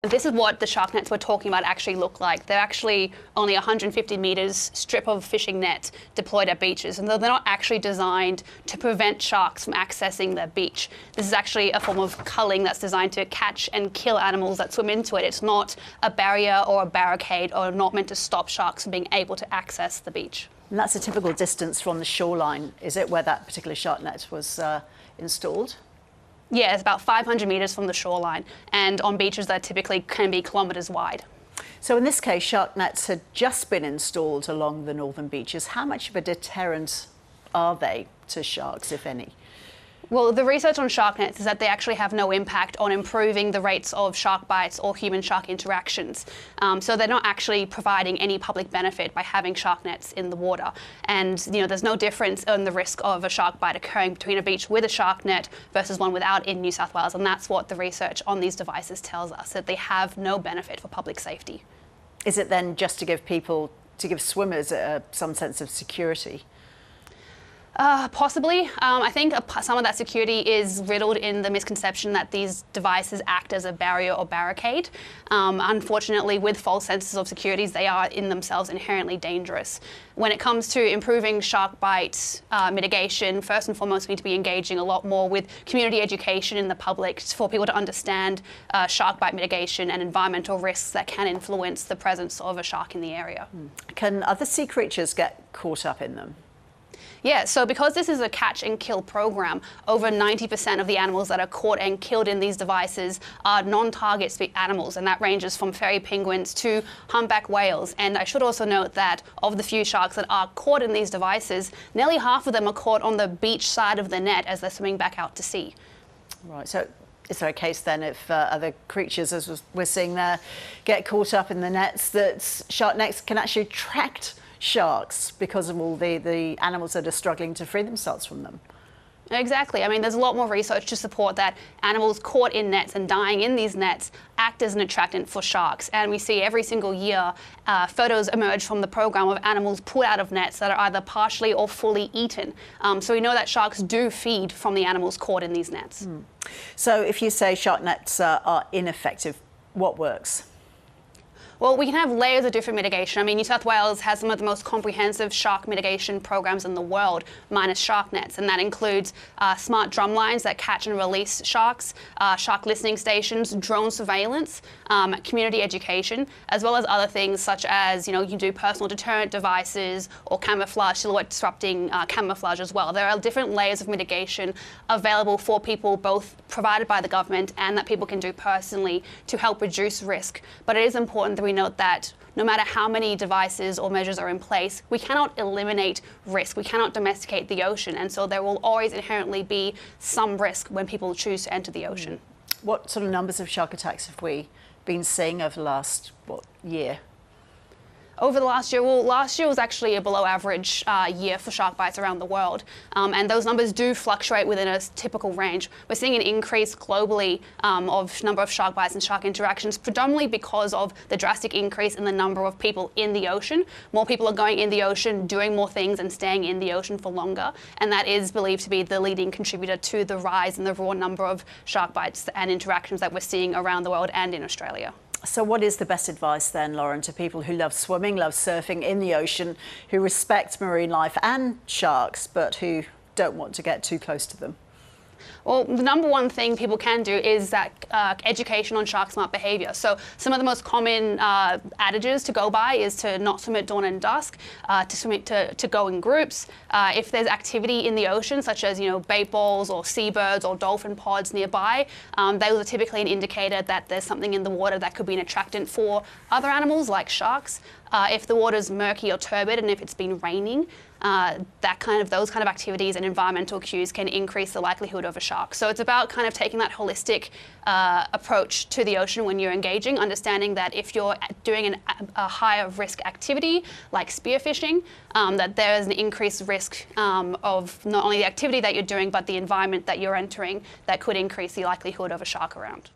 This is what the shark nets we're talking about actually look like. They're actually only 150 metres strip of fishing net deployed at beaches, and they're not actually designed to prevent sharks from accessing the beach. This is actually a form of culling that's designed to catch and kill animals that swim into it. It's not a barrier or a barricade, or not meant to stop sharks from being able to access the beach. And that's a typical distance from the shoreline, is it, where that particular shark net was installed? Yeah, it's about 500 metres from the shoreline, and on beaches that typically can be kilometres wide. So in this case, shark nets had just been installed along the northern beaches. How much of a deterrent are they to sharks, if any? Well, the research on shark nets is that they actually have no impact on improving the rates of shark bites or human-shark interactions. So they're not actually providing any public benefit by having shark nets in the water. And there's no difference in the risk of a shark bite occurring between a beach with a shark net versus one without in New South Wales. And that's what the research on these devices tells us, that they have no benefit for public safety. Is it then just to give swimmers some sense of security? Possibly. I think some of that security is riddled in the misconception that these devices act as a barrier or barricade. Unfortunately, with false senses of security, they are in themselves inherently dangerous. When it comes to improving shark bite mitigation, first and foremost, we need to be engaging a lot more with community education in the public for people to understand shark bite mitigation and environmental risks that can influence the presence of a shark in the area. Can other sea creatures get caught up in them? Yeah, so because this is a catch and kill program, over 90% of the animals that are caught and killed in these devices are non-target animals, and that ranges from fairy penguins to humpback whales. And I should also note that of the few sharks that are caught in these devices, nearly half of them are caught on the beach side of the net as they're swimming back out to sea. Right, so is there a case then if other creatures, as we're seeing there, get caught up in the nets, that shark nets can actually attract sharks because of all the animals that are struggling to free themselves from them? Exactly. I mean, there's a lot more research to support that animals caught in nets and dying in these nets act as an attractant for sharks. And we see every single year photos emerge from the program of animals pulled out of nets that are either partially or fully eaten. So we know that sharks do feed from the animals caught in these nets. So if you say shark nets are ineffective, what works? Well, we can have layers of different mitigation. I mean, New South Wales has some of the most comprehensive shark mitigation programs in the world, minus shark nets, and that includes smart drum lines that catch and release sharks, shark listening stations, drone surveillance, community education, as well as other things such as, you can do personal deterrent devices or camouflage, silhouette disrupting camouflage as well. There are different layers of mitigation available for people, both provided by the government and that people can do personally to help reduce risk. But it is important that we note that no matter how many devices or measures are in place, we cannot eliminate risk. We cannot domesticate the ocean, and so there will always inherently be some risk when people choose to enter the ocean. What sort of numbers of shark attacks have we been seeing over the last, year? Over the last year, well, last year was actually a below average year for shark bites around the world. And those numbers do fluctuate within a typical range. We're seeing an increase globally of number of shark bites and shark interactions, predominantly because of the drastic increase in the number of people in the ocean. More people are going in the ocean, doing more things and staying in the ocean for longer. And that is believed to be the leading contributor to the rise in the raw number of shark bites and interactions that we're seeing around the world and in Australia. So what is the best advice then, Lauren, to people who love swimming, love surfing in the ocean, who respect marine life and sharks, but who don't want to get too close to them? Well, the number one thing people can do is that education on shark smart behaviour. So some of the most common adages to go by is to not swim at dawn and dusk, to go in groups. If there's activity in the ocean, such as bait balls or seabirds or dolphin pods nearby, those are typically an indicator that there's something in the water that could be an attractant for other animals like sharks. If the water's murky or turbid and if it's been raining, those kind of activities and environmental cues can increase the likelihood of a shark. So it's about kind of taking that holistic approach to the ocean when you're engaging, understanding that if you're doing a higher risk activity like spearfishing, that there is an increased risk of not only the activity that you're doing, but the environment that you're entering that could increase the likelihood of a shark around.